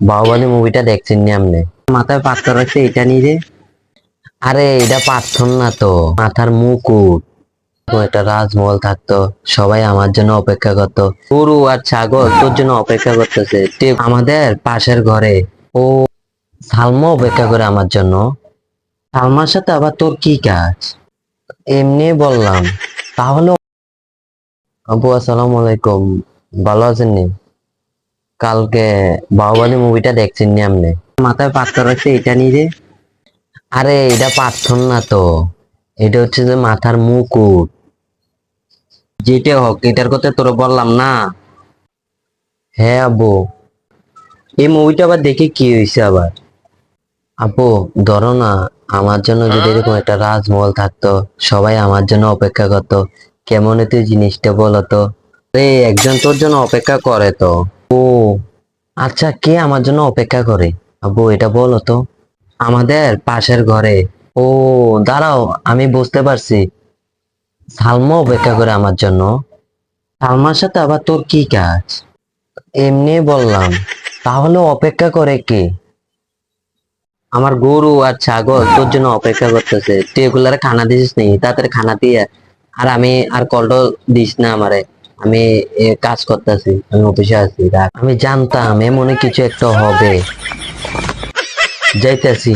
বাহুবলী মুভিটা দেখছেন নি আপনি? মাথায় পাথর আছে এটা নিয়ে রে। আরে এটা পাথর না তো, মাথার মুকুট। তো একটা রাজমহল থাকতো, সবাই আমার জন্য অপেক্ষা করতো, গরু আর ছাগল তোর জন্য অপেক্ষা করতেছে আমাদের পাশের ঘরে। ও, সালমা অপেক্ষা করে আমার জন্য। সালমার সাথে আবার তোর কি কাজ? এমনি বললাম। তাহলে আবু আসসালামু আলাইকুম, ভালো আছেন নি? কালকে বাহুবলী মুভিটা দেখছেন নি আপনি? মাথায় পাথর আছে এটা নিয়ে রে। আরে এটা পাথর না তো, এটা হচ্ছে যে মাথার মুকুট। যেটা হোক, এটার কথা তোরা বললাম না। হ্যাঁ আব্বু, এই মুভিটা আবার দেখে কি হয়েছে আবার? আপু, ধরো না, আমার জন্য যদি এরকম একটা রাজমহল থাকতো, সবাই আমার জন্য অপেক্ষা করতো, কেমন হতো এই জিনিসটা বলো তো? একজন তোর জন্য অপেক্ষা করে তো। ও আচ্ছা, কে আমার জন্য অপেক্ষা করে? আব্বু এটা বলো তো। আমাদের পাশের ঘরে। ও দাঁড়াও, আমি বুঝতে পারছি, সালমা অপেক্ষা করে আমার জন্য। সালমার সাথে আবার তোর কি কাজ? এমনি বললাম। তাহলে অপেক্ষা করে কে? আমার গরু আর ছাগল তোর জন্য অপেক্ষা করতেছে, তুই এগুলার খানা দিস নি, তাড়াতাড়ি খানা দিয়ে। আর আমি আর কলটা দিস না আমারে। আমি কাজ করতেছি, আমি অফিসে আছি, রাখ। আমি জানতাম এমনই কিছু একটা হবে। যাইতেছি।